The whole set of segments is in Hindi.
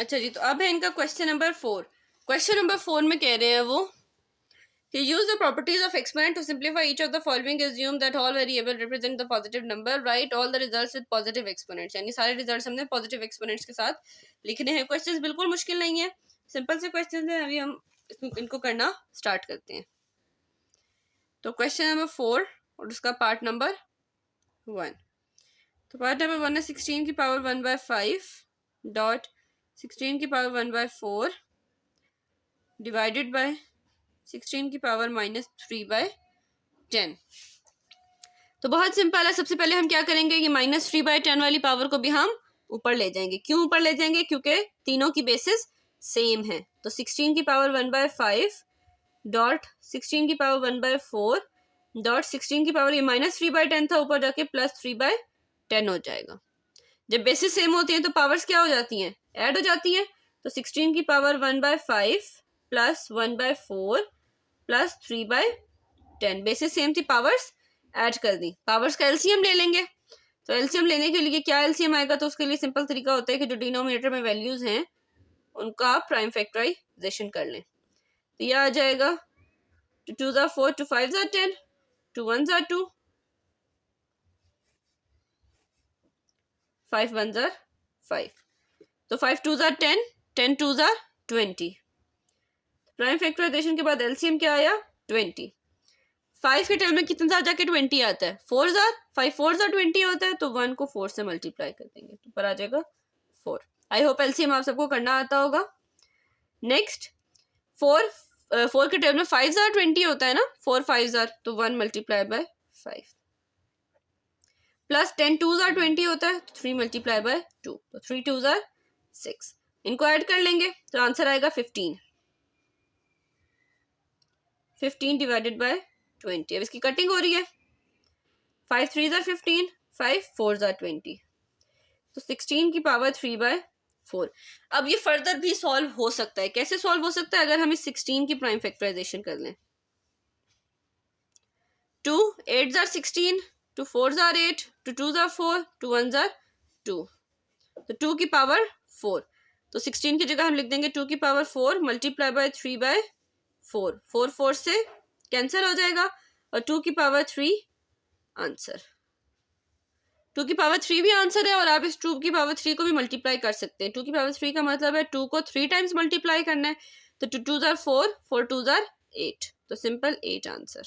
अच्छा जी, तो अब है इनका क्वेश्चन नंबर 4। क्वेश्चन नंबर 4 में कह रहे हैं वो कि use the properties of exponent to simplify each of the following. Assume that all variable represent the positive number. Write all the results with positive exponents. यानी सारे रिजल्ट्स हमने पॉजिटिव एक्सपोनेंट्स के साथ लिखने हैं। क्वेश्चंस बिल्कुल मुश्किल नहीं है, सिंपल से क्वेश्चंस हैं। अभी हम इनको करना स्टार्ट करते हैं। तो क्वेश्चन नंबर 4 और उसका पार्ट नंबर 1। तो पार्ट नंबर 1 है 16 की पावर 1/5 डॉट 16 की पावर 1/4 डिवाइडेड बाय 16 की पावर -3/10। तो बहुत सिंपल है। सबसे पहले हम क्या करेंगे, ये -3/10 वाली पावर को भी हम ऊपर ले जाएंगे। क्यों ऊपर ले जाएंगे? क्योंकि तीनों की बेसिस सेम है। तो 16 की पावर 1/5 डॉट 16 की पावर 1/4 डॉट 16 की पावर, ये -3/10 था, ऊपर जाके +3/10 हो जाएगा। जब बेसिस सेम होती हैं तो पावर्स क्या हो जाती हैं? ऐड हो जाती हैं। तो 16 की power 1/5 plus 1/4 plus 3/10, basis same थी, पावर्स ऐड कर दी। पावर्स का एलसीएम ले लेंगे। तो एलसीएम लेने के लिए क्या एलसीएम आएगा? तो उसके लिए सिंपल तरीका होता है कि जो डिनोमिनेटर में वैल्यूज हैं उनका आप प्राइम फैक्टराइजेशन कर लें। तो यह आ जाएगा 2 2s are 4, 2 5s are 10, 2 1s are 2, 5 1s are 5। तो 5 2s are 10, 10 2s are 20। Prime factorisation के बाद एलसीएम क्या आया? 20। 5 के टर्म में कितना जाके 20 आता है? 4 जार 5 4 जार 20 होता है। तो 1 को 4 से मल्टीप्लाई कर देंगे तो पर आ जाएगा 4। आई होप एलसीएम आप सबको करना आता होगा। नेक्स्ट 4 के टर्म में 5 जार 20 होता है ना, 4 5 जार, तो 1 मल्टीप्लाई बाय 5 प्लस 10 2 जार 20 होता है, तो 3 मल्टीप्लाई बाय 2, तो 3 2 जार 6। इनको ऐड कर लेंगे तो आंसर आएगा 15। 15 डिवाइडेड बाय 20। अब इसकी कटिंग हो रही है। 5 3s are 15, 5 4s are 20, तो 16 की पावर 3/4। अब ये फर्दर भी सॉल्व हो सकता है। कैसे सॉल्व हो सकता है? अगर हम इस 16 की प्राइम फैक्टराइजेशन कर लें। 2 8s are 16, 2 4s are 8, 2 2s are 4, 2 1s are 2, तो 2 की पावर 4। तो 16 की जगह हम लिख देंगे 2 की पावर 4 मल्टीप्लाई बाय 3/4, 4 4 से कैंसिल हो जाएगा और 2 की पावर 3 आंसर। 2 की पावर 3 भी आंसर है और आप इस 2 की पावर 3 को भी मल्टीप्लाई कर सकते हैं। 2 की पावर 3 का मतलब है 2 को 3 टाइम्स मल्टीप्लाई करना है। तो 2 2s are 4, 4 2s are 8, तो सिंपल 8 आंसर।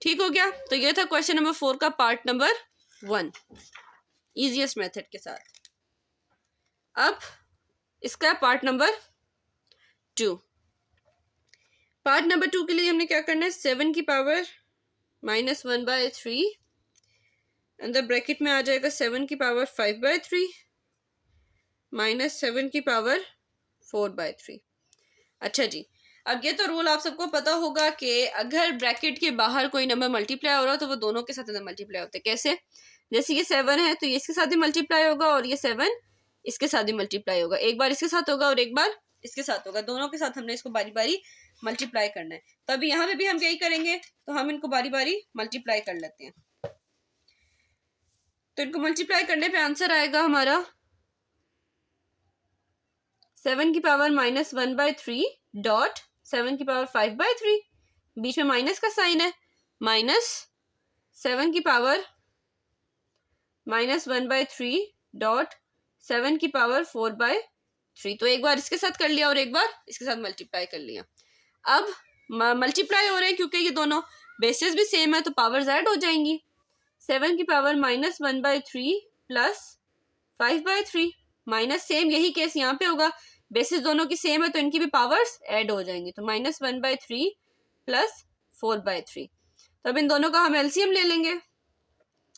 ठीक हो गया। तो ये था क्वेश्चन नंबर 4 का पार्ट नंबर 1 इजीएस्ट मेथड के साथ। अब इसका पार्ट नंबर 2। पार्ट नंबर 2 के लिए हमने क्या करना है? 7 की पावर -1/3 अंदर ब्रैकेट में आ जाएगा 7 की पावर 5/3 माइनस 7 की पावर 4/3। अच्छा जी, अब ये तो रूल आप सबको पता होगा कि अगर ब्रैकेट के बाहर कोई नंबर मल्टीप्लाई हो रहा हो तो वो दोनों के साथ अंदर मल्टीप्लाई होते हैं। कैसे? जैसे ये 7 है तो ये इसके साथ ही मल्टीप्लाई होगा और ये 7 इसके साथ ही मल्टीप्लाई होगा। एक बार इसके साथ होगा और एक बार इसके साथ होगा। दोनों के साथ हमने इसको बारी बारी मल्टीप्लाई करना है। तो अभी यहाँ पे भी हम यही करेंगे, तो हम इनको बारी बारी मल्टीप्लाई कर लेते हैं। तो इनको मल्टीप्लाई करने पे आंसर आएगा हमारा 7 की पावर -1/3 डॉट 7 की पावर 5/3, बीच में माइनस का साइन है, माइनस 7 की पावर -1/3 डॉट 7 की पावर 4/3। तो एक बार इसके साथ कर लिया और एक बार इसके साथ मल्टीप्लाई कर लिया। अब मल्टीप्लाई हो रहे हैं क्योंकि ये दोनों बेसिस भी सेम है तो पावर्स ऐड हो जाएंगी। 7 की पावर -1/3 प्लस 5/3 माइनस, सेम यही केस यहाँ पे होगा, बेसिस दोनों की सेम है तो इनकी भी पावर्स ऐड हो जाएंगी। तो -1/3 प्लस 4/3। तो अब इन दोनों का हम एलसीएम ले लेंगे।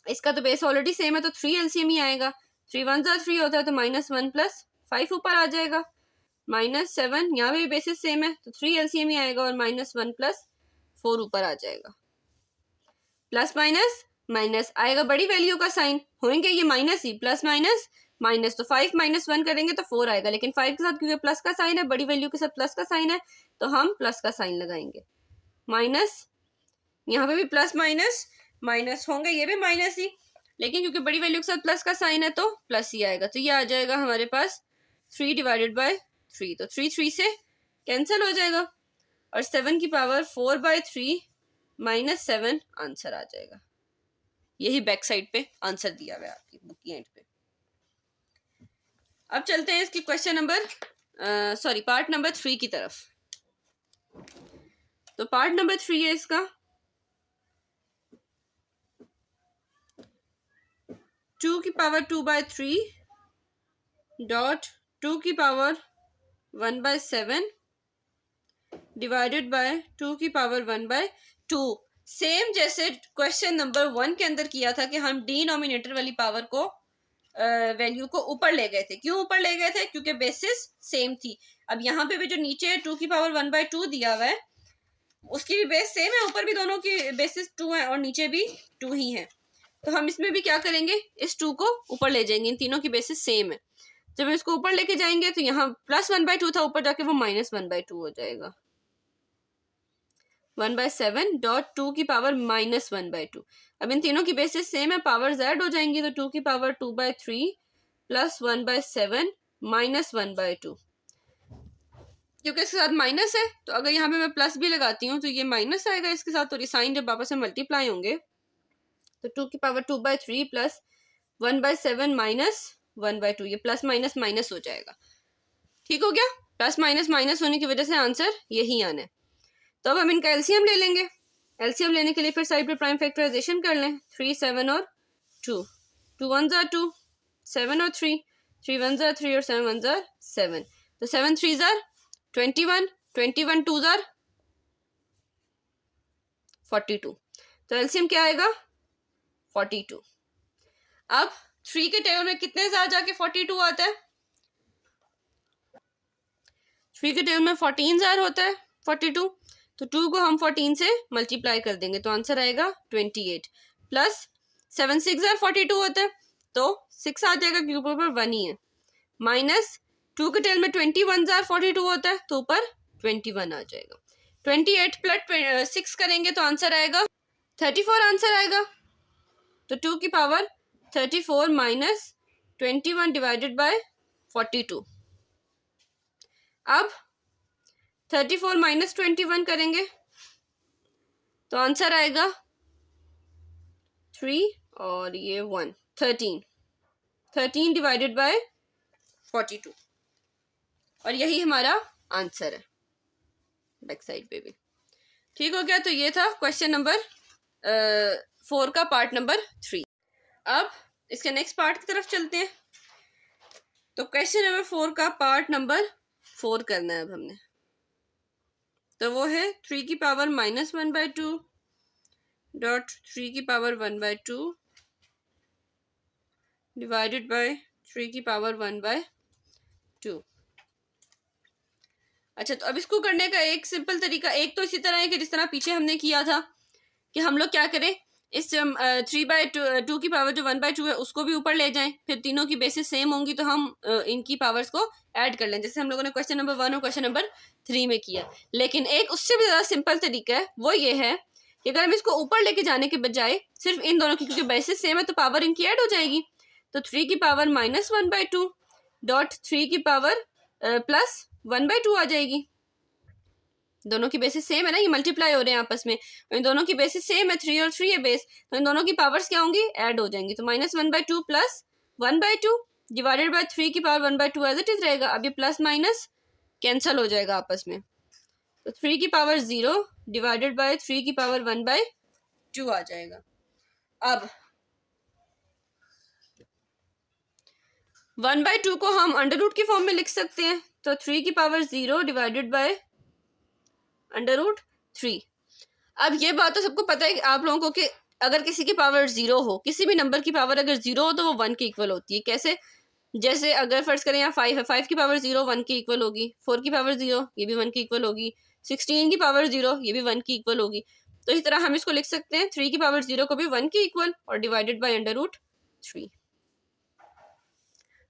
इसका तो बेस ऑलरेडी सेम है तो 3 एलसीएम ही आएगा। 3 1s are 3 होता है तो -1 प्लस 5 ऊपर आ जाएगा, -7 यहाँ पे भी बेसिस सेम है तो 3 एलसीएम ही आएगा और -1 प्लस 4 ऊपर आ जाएगा। प्लस माइनस माइनस आएगा, बड़ी वैल्यू का साइन होंगे ये माइनस ही, प्लस माइनस माइनस, तो 5 -1 करेंगे तो 4 आएगा, लेकिन 5 के साथ क्योंकि प्लस का साइन है, बड़ी वैल्यू के साथ प्लस का साइन है तो हम प्लस का साइन लगाएंगे। माइनस यहाँ पे भी प्लस माइनस माइनस होंगे, ये भी माइनस ही, लेकिन क्योंकि बड़ी वैल्यू के साथ प्लस का साइन है तो प्लस ही आएगा, तो ये आ जाएगा हमारे पास 3 डिवाइडेड बाय 3, तो 3 3 से कैंसिल हो जाएगा और 7 की पावर 4/3 माइनस 7 आंसर आ जाएगा। यही बैक साइड पे आंसर दिया हुआ है आपकी बुक की एंड पे। अब चलते हैं इसकी क्वेश्चन नंबर पार्ट नंबर 3 की तरफ। तो पार्ट नंबर 3 है इसका 2 की पावर 2/3 डॉट 2 की पावर 1/7 डिवाइडेड बाय 2 की पावर 1/2। सेम जैसे क्वेश्चन नंबर 1 के अंदर किया था कि हम डिनोमिनेटर वाली पावर को वैल्यू को ऊपर ले गए थे। क्यों ऊपर ले गए थे? क्योंकि बेसिस सेम थी। अब यहाँ पे भी जो नीचे 2 की पावर 1/2 दिया हुआ है उसकी भी बेस सेम है, ऊपर भी दोनों की बेसिस 2 है और नीचे भी 2 ही है। तो हम इसमें भी क्या करेंगे, इस 2 को ऊपर ले जाएंगे, इन तीनों की बेसिस सेम है। जब इसको ऊपर लेके जाएंगे तो यहाँ प्लस 1/2 था, ऊपर जाके वो माइनस 1/2 हो जाएगा। 1/7 डॉट 2 की पावर माइनस 1/2। अब इन तीनों की बेसिस सेम है, पावर जेड हो जाएंगी, तो 2 की पावर 2/3 प्लस 1/7 माइनस 1/2। क्योंकि इसके साथ माइनस है तो अगर यहाँ पे मैं प्लस भी लगाती हूँ तो ये माइनस आएगा इसके साथ, और ये साइन जब आपस में मल्टीप्लाई होंगे तो 2 की पावर 2/3 प्लस 1/7 माइनस 1/2, ये प्लस माइनस माइनस हो जाएगा। ठीक हो गया? प्लस माइनस माइनस होने की वजह से आंसर यही आना है। तो अब हम इनका एलसीएम ले लेंगे। एलसीएम लेने के लिए फिर साइड पे प्राइम फैक्टराइजेशन कर लें। 3 7 और 2, 2 1 जार 2, 7 और 3, 3 1 जार 3 और 7 1 जार 7, तो 7 3 जार 21, 21 2 जार 42, तो एलसीएम क्या आएगा 42। अब 3 के टेबल में कितने जार जाके 42 आता है? 3 के टेबल में 14 जार होता है 42, तो 2 को हम 14 से मल्टीप्लाई कर देंगे तो आंसर आएगा 28 प्लस 7 6 जार 42 होता है तो 6 आ जाएगा क्योंकि ऊपर 1 ही है, माइनस 2 के टेबल में 21 जार 42 होता है तो ऊपर 21 आ जाएगा। 28 प्लस 6 करेंगे तो आंसर आएगा 34 आंसर आएगा। तो 2 की पावर 34 माइनस 21 डिवाइडेड बाय 42। अब 34 माइनस 21 करेंगे तो आंसर आएगा 3 और ये 1, 13 डिवाइडेड बाय 42, और यही हमारा आंसर है बैक साइड पे भी। ठीक हो गया? तो ये था क्वेश्चन नंबर 4 का पार्ट नंबर 3। अब इसके नेक्स्ट पार्ट की तरफ चलते हैं। तो क्वेश्चन नंबर 4 का पार्ट नंबर 4 करना है अब हमने। तो वो है 3 की पावर माइनस 1/2 डॉट 3 की पावर 1/2 डिवाइडेड बाय 3 की पावर 1/2। अच्छा, तो अब इसको करने का एक सिंपल तरीका, एक तो इसी तरह है कि जिस तरह पीछे हमने किया था कि हम लोग क्या करें, इस 3/2 की पावर जो 1/2 है उसको भी ऊपर ले जाएं, फिर तीनों की बेसिस सेम होंगी तो हम इनकी पावर्स को ऐड कर लें, जैसे हम लोगों ने क्वेश्चन नंबर 1 और क्वेश्चन नंबर 3 में किया। लेकिन एक उससे भी ज़्यादा सिंपल तरीका है, वो ये है कि अगर हम इसको ऊपर लेके जाने के बजाय सिर्फ इन दोनों की, क्योंकि बेसिस सेम है तो पावर इनकी ऐड हो जाएगी, तो 3 की पावर माइनस 1/2 डॉट 3 की पावर प्लस 1/2 आ जाएगी। दोनों की बेसिस सेम है ना, ये मल्टीप्लाई हो रहे हैं आपस में, इन दोनों की बेसिस सेम है, 3 और 3 है बेस, तो इन दोनों की पावर्स क्या होंगी, ऐड हो जाएंगी। तो माइनस 1/2 प्लस 1/2 डिवाइडेड बाय 3 की पावर 1/2 एज इट इज रहेगा। अब ये प्लस माइनस कैंसिल हो जाएगा आपस में, तो 3 की पावर 0 डिवाइडेड बाय 3 की पावर 1/2 आ जाएगा। अब 1/2 को हम अंडर रूट की फॉर्म में लिख सकते हैं, तो 3 की पावर 0 डिवाइडेड बाय √3। अब ये बात तो सबको पता है कि आप लोगों को कि अगर किसी की पावर 0 हो, किसी भी नंबर की पावर अगर 0 हो तो वो 1 के इक्वल होती है। कैसे? जैसे अगर फर्ज करें यहाँ 5 है, 5 की पावर 0 1 के इक्वल होगी, 4 की पावर 0 ये भी 1 के इक्वल होगी, 16 की पावर 0 ये भी 1 की इक्वल होगी। तो इस तरह हम इसको लिख सकते हैं 3 की पावर 0 को भी 1 के इक्वल और डिवाइडेड बाई √3।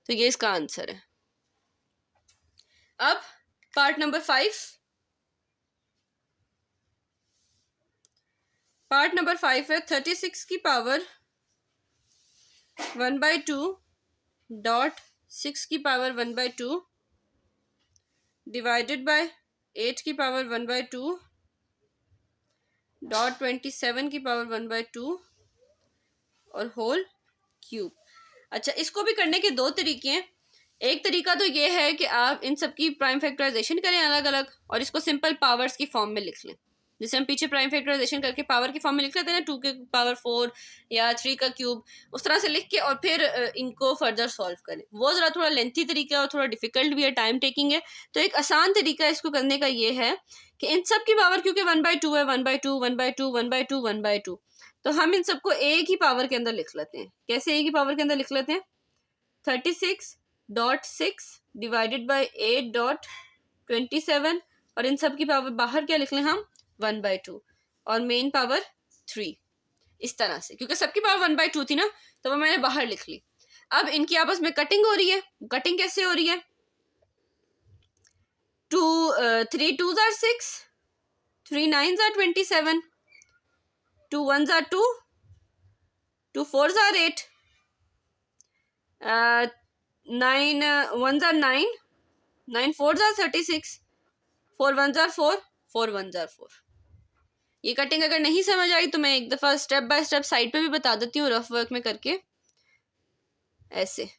तो ये इसका आंसर है। अब पार्ट नंबर 5। पार्ट नंबर 5 है 36 की पावर 1/2 डॉट 6 की पावर 1/2 डिवाइडेड बाय 8 की पावर 1/2 डॉट 27 की पावर 1/2 और होल क्यूब। अच्छा, इसको भी करने के दो तरीके हैं। एक तरीका तो ये है कि आप इन सब की प्राइम फैक्टराइजेशन करें अलग अलग और इसको सिंपल पावर्स की फॉर्म में लिख लें, जैसे हम पीछे प्राइम फैक्टराइजेशन करके पावर की फॉर्म में लिख लेते हैं ना, 2 के पावर 4 या 3 का क्यूब, उस तरह से लिख के और फिर इनको फर्दर सॉल्व करें। वो ज़रा थोड़ा लेंथी तरीका है और थोड़ा डिफिकल्ट भी है, टाइम टेकिंग है। तो एक आसान तरीका इसको करने का ये है कि इन सब की पावर क्योंकि 1/2 है, 1/2 1/2 1/2 1/2, तो हम इन सबको ए की पावर के अंदर लिख लेते हैं। कैसे ए की पावर के अंदर लिख लेते हैं? 36.6 डिवाइडेड बाई 8.27 और इन सब की पावर बाहर क्या लिख लें हम? 1/2 और मेन पावर 3। इस तरह से, क्योंकि सबकी पावर 1/2 थी ना, तो वो मैंने बाहर लिख ली। अब इनकी आपस में कटिंग हो रही है। कटिंग कैसे हो रही है? 3 2s are 6, 3 9s are 27, 2 1s are 2, 2 4s are 8, 9 1s are 9, 9 4s are 36, 4 1s are 4, 4 1s are 4। ये कटिंग अगर नहीं समझ आई तो मैं एक दफ़ा स्टेप बाय स्टेप साइड पे भी बता देती हूँ रफ वर्क में करके। ऐसे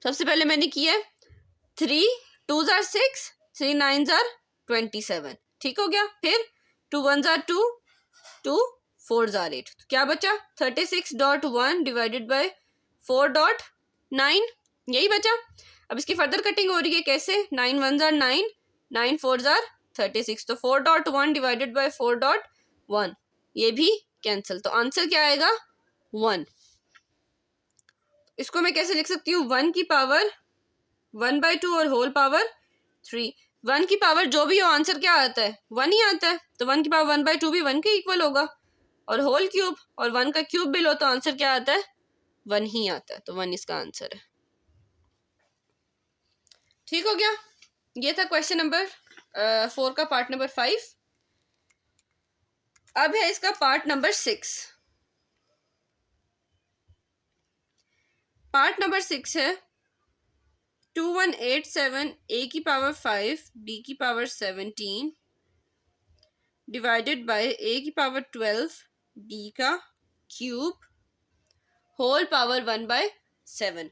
सबसे पहले मैंने किया 3 2s are 6, 3 9s are 27, ठीक हो गया। फिर 2 1s are 2, 2 4s are 8, तो क्या बचा? 36.1 डिवाइडेड बाय 4.9, यही बचा। अब इसकी फर्दर कटिंग हो रही है कैसे? 9 1s are 9, 9 4s are 36, तो 4.1 डिवाइडेड बाय 4.1, ये भी कैंसिल, तो आंसर क्या आएगा? 1। इसको मैं कैसे लिख सकती हूँ? 1 की पावर 1/2 और होल पावर 3। 1 की पावर जो भी हो, आंसर क्या आता है? 1 ही आता है, तो 1 की पावर 1/2 भी 1 के इक्वल होगा। और होल क्यूब और 1 का क्यूब भी लो तो आंसर क्या आता है? 1 ही आता है, तो 1 इसका आंसर है। ठीक हो गया। ये था क्वेश्चन नंबर 4 का पार्ट नंबर 5। अब है इसका पार्ट नंबर 6। पार्ट नंबर 6 है 2187 a की पावर 5 b की पावर 17 डिवाइडेड बाय a की पावर 12 b का क्यूब होल पावर 1/7।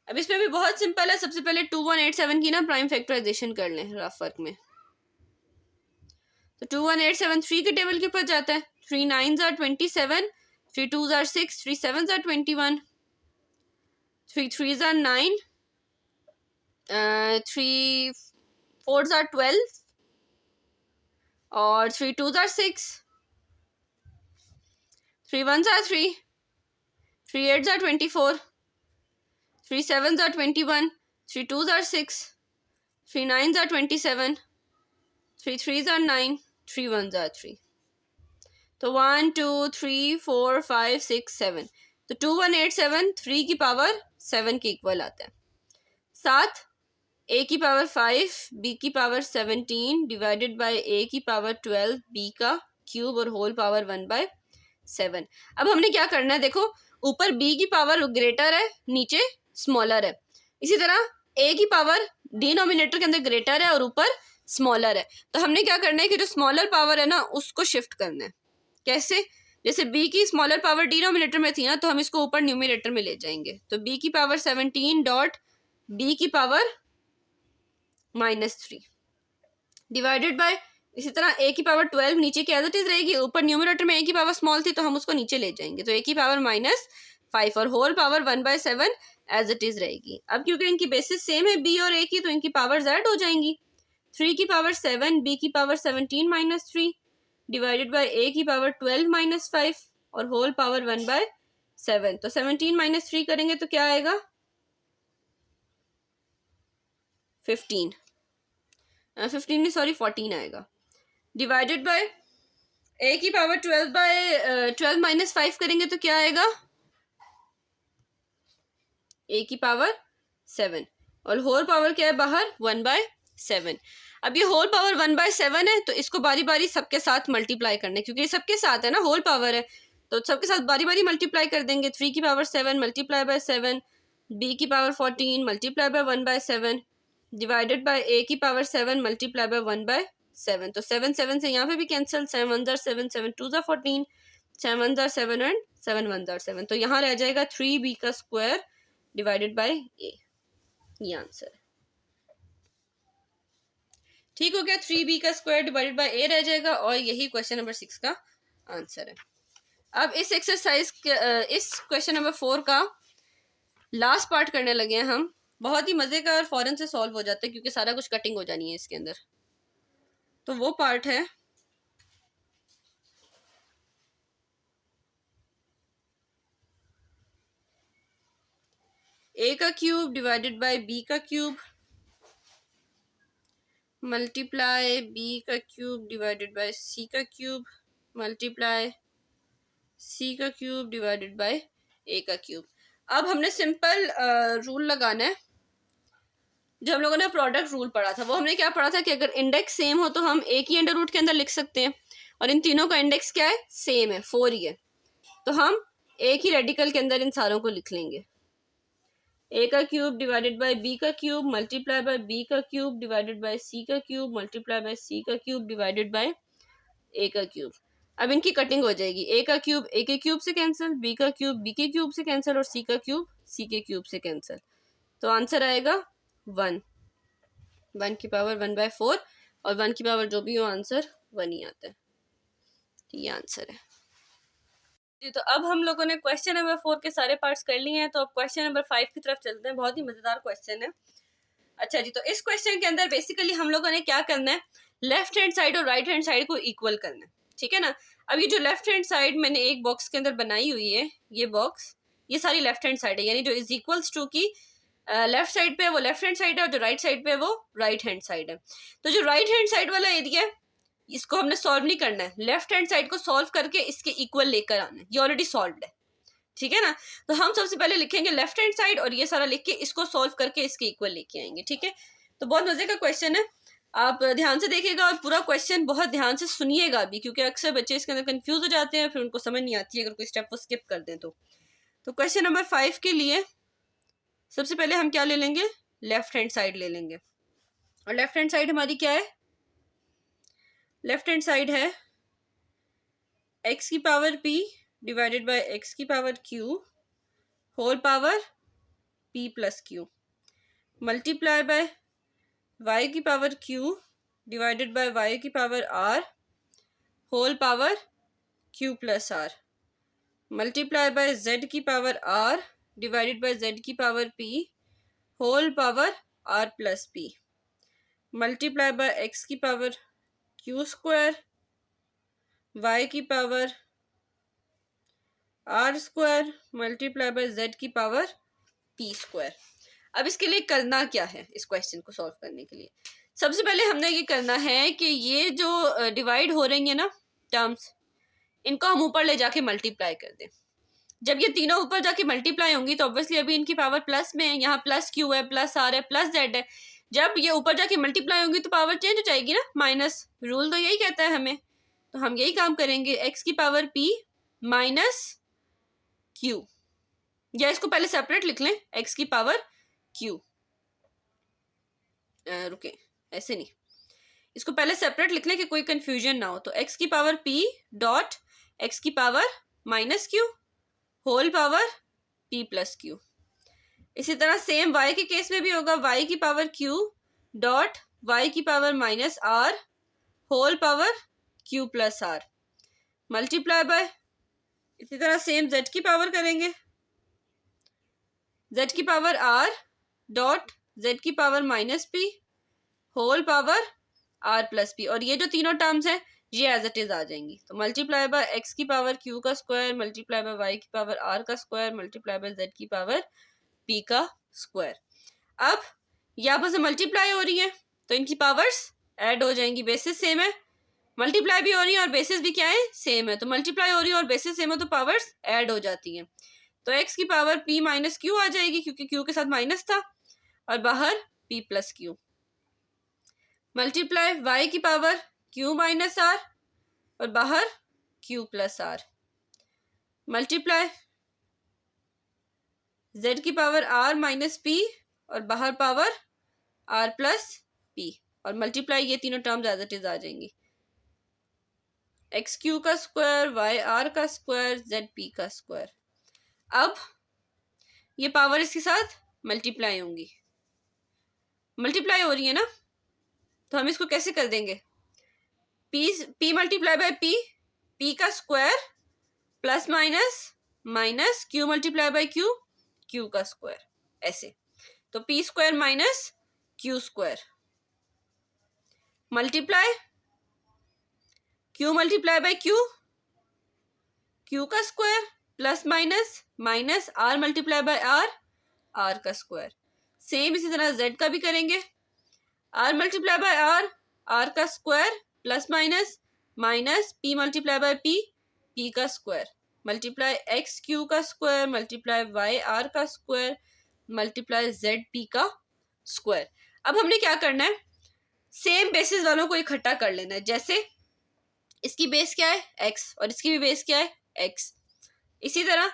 अब इसमें भी बहुत सिंपल है। सबसे पहले 2187 की ना प्राइम फैक्टराइजेशन कर लें रफ वर्क में। तो 2187 3 के टेबल के ऊपर जाता है। 3 9s are 27, 3 2s are 6, 3 7s are 21, 3 3s are 9, 3 4s are 12 और 3 2s are 6, 3 1s are 3, 3 8s are 24, 3 7s are 21, 3 2s are 6, 3 9s are 27, 3 3s are 9, 3 1s are 3। तो 1 2 3 4 5 6 7, तो 2187 3 की पावर 7 के इक्वल आता है। साथ a की पावर 5 b की पावर 17 डिवाइडेड बाय a की पावर 12 b का क्यूब और होल पावर 1/7। अब हमने क्या करना है? देखो, ऊपर b की पावर ग्रेटर है, नीचे स्मॉलर है। इसी तरह a की पावर डिनोमिनेटर के अंदर ग्रेटर है और ऊपर स्मॉलर है। तो हमने क्या करना है कि जो स्मॉलर पावर है ना, उसको शिफ्ट करना है। कैसे? जैसे b की स्मॉलर पावर डिनोमिनेटर में थी ना, तो हम इसको ऊपर न्यूमिनेटर में ले जाएंगे। तो b की पावर 17 डॉट b की पावर -3 डिवाइडेड बाय, इसी तरह a की पावर 12 नीचे की एज इट इज रहेगी, ऊपर न्यूमिनेटर में a की पावर स्मॉल थी तो हम उसको नीचे ले जाएंगे। तो a की पावर -5 और whole power 1/7 as it is रहेगी। अब क्योंकि इनकी बेसिस सेम है b और a की, तो इनकी पावर z हो जाएंगी। 3 की पावर 7, b की पावर 17 -3 डिवाइडेड बाय a की पावर 12 -5 और होल पावर 1/7। तो 17 - 3 करेंगे तो क्या आएगा? 15 नहीं सॉरी 14 आएगा। डिवाइडेड बाय a की पावर 12 - 5 करेंगे तो क्या आएगा? a की पावर 7 और होल पावर क्या है बाहर? 1/7। अब ये होल पावर 1/7 है, तो इसको बारी बारी सबके साथ मल्टीप्लाई करना है, क्योंकि ये सबके साथ है ना, होल पावर है। तो सबके साथ बारी बारी मल्टीप्लाई कर देंगे। 3 की पावर 7 मल्टीप्लाई बाय 7, b की power 14 multiply by 1/7 divided by a की पावर 7 मल्टीप्लाई बाय 1/7। तो 7 7 से यहाँ पे भी कैंसिल, 7 1 7 7 2 14, 7 1 7 एंड 7 1 7। तो यहाँ रह जाएगा 3b का स्क्वायर डिवाइडेड बाय a। ये आंसर है। ठीक हो गया, 3b का स्क्वायर डिवाइडेड बाय a रह जाएगा और यही क्वेश्चन नंबर 6 का आंसर है। अब इस एक्सरसाइज इस क्वेश्चन नंबर 4 का लास्ट पार्ट करने लगे हैं हम। बहुत ही मजे का और फौरन से सॉल्व हो जाता है क्योंकि सारा कुछ कटिंग हो जानी है इसके अंदर। तो वो पार्ट है a का क्यूब डिवाइडेड बाय b का क्यूब मल्टीप्लाई b का क्यूब डिवाइडेड बाय c का क्यूब मल्टीप्लाई c का क्यूब डिवाइडेड बाय a का क्यूब। अब हमने सिंपल रूल लगाना है। जो हम लोगों ने प्रोडक्ट रूल पढ़ा था वो हमने क्या पढ़ा था कि अगर इंडेक्स सेम हो तो हम एक ही अंडर रूट के अंदर लिख सकते हैं, और इन तीनों का इंडेक्स क्या है, सेम है, 4 ही है। तो हम एक ही रेडिकल के अंदर इन सारों को लिख लेंगे। a का क्यूब डिवाइडेड बाय b का क्यूब मल्टीप्लाई बाय b का क्यूब डिवाइडेड बाय c का क्यूब मल्टीप्लाई बाय c का क्यूब डिवाइडेड बाय a का क्यूब। अब इनकी कटिंग हो जाएगी। a का क्यूब a के क्यूब से कैंसिल, b का क्यूब b के क्यूब से कैंसिल और c का क्यूब c के क्यूब से कैंसिल। तो आंसर आएगा 1 की पावर 1/4 और 1 की पावर जो भी हो आंसर 1 ही आता है। ये आंसर है जी। तो अब हम लोगों ने क्वेश्चन नंबर 4 के सारे पार्ट्स कर लिए हैं। तो अब क्वेश्चन नंबर 5 की तरफ चलते हैं। बहुत ही मजेदार क्वेश्चन है। अच्छा जी, तो इस क्वेश्चन के अंदर बेसिकली हम लोगों ने क्या करना है, लेफ्ट हैंड साइड और राइट हैंड साइड को इक्वल करना है। ठीक है ना। अब ये जो लेफ्ट हैंड साइड मैंने एक बॉक्स के अंदर बनाई हुई है, ये बॉक्स, ये सारी लेफ्ट हैंड साइड है, यानी जो इज इक्वल्स टू की लेफ्ट साइड पे वो लेफ्ट हैंड साइड है और जो राइट साइड पे वो राइट हैंड साइड है। तो जो राइट हैंड साइड वाला एरिया है इसको हमने सॉल्व नहीं करना है, लेफ्ट हैंड साइड को सॉल्व करके इसके इक्वल लेकर आना है। ये ऑलरेडी सॉल्व्ड है। ठीक है ना। तो हम सबसे पहले लिखेंगे लेफ्ट हैंड साइड और ये सारा लिख के इसको सॉल्व करके इसके इक्वल लेके आएंगे। ठीक है। तो बहुत मजे का क्वेश्चन है, आप ध्यान से देखिएगा और पूरा क्वेश्चन बहुत ध्यान से सुनिएगा भी, क्योंकि अक्सर बच्चे इसके अंदर कंफ्यूज हो जाते हैं, फिर उनको समझ नहीं आती है अगर कोई स्टेप को स्किप कर दें तो क्वेश्चन नंबर 5 के लिए सबसे पहले हम क्या ले लेंगे, लेफ्ट हैंड साइड ले लेंगे। और लेफ्ट हैंड साइड हमारी क्या है, लेफ्ट हैंड साइड है x की power p divided by x की power q whole power p plus q multiply by y की power q divided by y की power r whole power q plus r multiply by z की power r divided by z की power p whole power r plus p multiply by x की पावर q स्क्वायर y की power r square multiply by z की पावर p स्क्वायर। अब इसके लिए करना क्या है, इस क्वेश्चन को सॉल्व करने के लिए सबसे पहले हमने ये करना है कि ये जो डिवाइड हो रही है ना टर्म्स, इनको हम ऊपर ले जाके मल्टीप्लाई कर दें। जब ये तीनों ऊपर जाके मल्टीप्लाई होंगी तो ऑब्वियसली अभी इनकी पावर प्लस में है, यहाँ प्लस q है, प्लस r है, प्लस z है। जब ये ऊपर जाके मल्टीप्लाई होंगी तो पावर चेंज हो जाएगी ना, माइनस। रूल तो यही कहता है हमें, तो हम यही काम करेंगे। x की पावर p माइनस q, या इसको पहले सेपरेट लिख लें, x की पावर q, रुके ऐसे नहीं, इसको पहले सेपरेट लिख लें कि कोई कंफ्यूजन ना हो। तो x की पावर p डॉट x की power minus q whole power p plus q। इसी तरह सेम y के केस में भी होगा, y की पावर q डॉट y की power minus r whole power q plus r multiply by, इसी तरह सेम z की पावर करेंगे, z की पावर r डॉट z की power minus p whole power r plus p, और ये जो तीनों टर्म्स हैं ये एज इट इज आ जाएंगी। तो मल्टीप्लाई बाय x की पावर q का स्क्वायर मल्टीप्लाई बाय y की पावर r का स्क्वायर मल्टीप्लाई बाय z की पावर p का स्क्वायर। अब ये आपस में मल्टीप्लाई हो रही है तो इनकी पावर्स ऐड हो जाएंगी, बेसिस सेम है, मल्टीप्लाई भी हो रही है और बेसिस भी क्या है, सेम है। तो मल्टीप्लाई हो रही है और बेसिस सेम है तो पावर्स ऐड हो जाती हैं। तो x की पावर p माइनस क्यू आ जाएगी क्योंकि q के साथ माइनस था, और बाहर p plus Q multiply y की पावर q माइनस r और बाहर q plus r multiply z की पावर r माइनस पी और बाहर पावर r प्लस पी और मल्टीप्लाई ये तीनों टर्म्स एज इट इज आ जाएंगी। एक्स क्यू का स्क्वायर, वाई आर का स्क्वायर, जेड पी का स्क्वायर। अब ये पावर इसके साथ मल्टीप्लाई होंगी, मल्टीप्लाई हो रही है ना, तो हम इसको कैसे कर देंगे? P multiply by p, p का square plus minus minus q multiply by q, q का स्क्वायर, ऐसे। तो p square minus q square multiply q multiply by q, q का square plus minus minus r multiply by r, r का स्क्वायर। सेम इसी तरह जेड का भी करेंगे, r multiply by r, r का square plus minus minus p multiply by p, p का स्क्वायर मल्टीप्लाई एक्स क्यू का स्क्वायर मल्टीप्लाई वाई आर का स्क्वायर मल्टीप्लाई जेड पी का स्क्वायर। अब हमने क्या करना है? सेम बेसिस वालों को इकट्ठा कर लेना है। जैसे इसकी बेस क्या है? एक्स, और इसकी भी बेस क्या है? एक्स। इसी तरह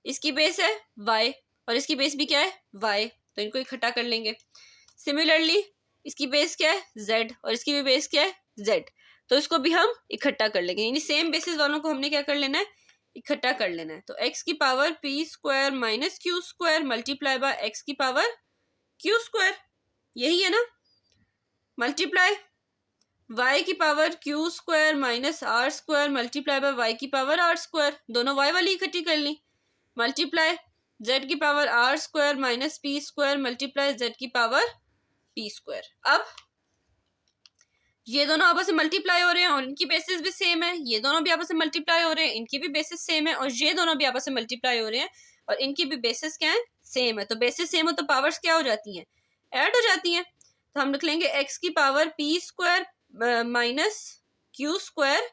इसकी बेस है y और इसकी बेस भी क्या है? y, तो इनको इकट्ठा कर लेंगे। सिमिलरली इसकी बेस क्या है? z और इसकी भी बेस क्या है? z, तो इसको भी हम इकट्ठा कर लेंगे। यानी सेम बेसिस वालों को हमने क्या कर लेना है? इकट्ठा कर लेना है। तो x की power p square minus q square multiply by x की पावर q स्क्वायर, यही है ना, मल्टीप्लाई y की power q square minus r square multiply by y की पावर r स्क्वायर, दोनों y वाली इकट्ठी कर ली, मल्टीप्लाई z की power r square minus p square multiply z की पावर p स्क्वायर। अब ये दोनों आपस में मल्टीप्लाई हो रहे हैं और इनकी बेसिस भी सेम है, ये दोनों भी आपस में मल्टीप्लाई हो रहे हैं, इनकी भी बेसिस सेम है, और ये दोनों भी आपस में मल्टीप्लाई हो रहे हैं और इनकी भी बेसिस क्या है? सेम है। तो बेसिस सेम हो तो पावर्स क्या हो जाती हैं? ऐड हो जाती हैं। तो हम लिख लेंगे एक्स की power P square minus q square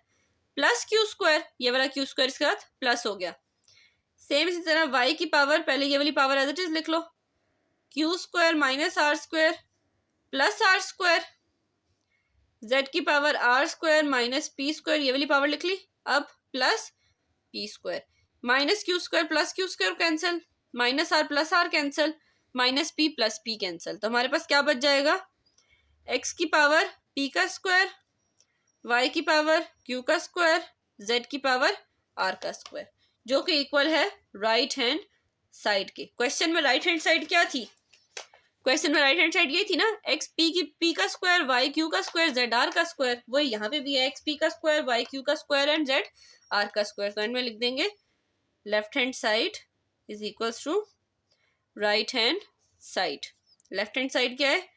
plus q square, ये वाला क्यू स्क्वायर इसके साथ प्लस हो गया। सेम इसी तरह वाई की पावर, पहले ये वाली पावर एज इट इज लिख लो, q square minus r square plus r square, z की power r square minus p square, ये वाली पावर लिख ली, अब plus p square, minus q square plus q square cancel, minus r plus r cancel, minus p plus p cancel. तो हमारे पास क्या बच जाएगा? x की पावर p का स्क्वायर, y की पावर q का स्क्वायर, z की पावर r का स्क्वायर, जो कि इक्वल है राइट हैंड साइड के। क्वेश्चन में राइट हैंड साइड क्या थी? क्वेश्चन में राइट हैंड साइड ये थी ना, एक्स पी की पी का स्क्वायर, वाई क्यू का स्क्वायर, जेड आर का स्क्वायर। वही यहाँ पे भी है, एक्स पी का स्क्वायर, वाई क्यू का स्क्वायर एंड जेड आर का स्क्वायर। तो एंड में लिख देंगे left hand side is equals to right hand side. Left hand side क्या है?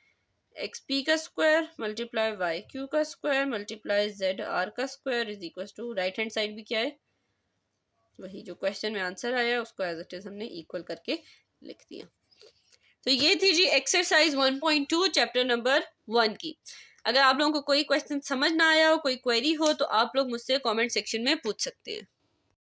एक्स पी का स्क्वायर मल्टीप्लाई वाई क्यू का स्क्वायर मल्टीप्लाई जेड आर का square is equals to right hand side भी क्या है? वही जो क्वेश्चन में आंसर आया उसको एज इट इज हमने इक्वल करके लिख दिया। तो ये थी जी एक्सरसाइज 1.2 चैप्टर नंबर 1 की। अगर आप लोगों को कोई क्वेश्चन समझ ना आया हो, कोई क्वेरी हो, तो आप लोग मुझसे कमेंट सेक्शन में पूछ सकते हैं।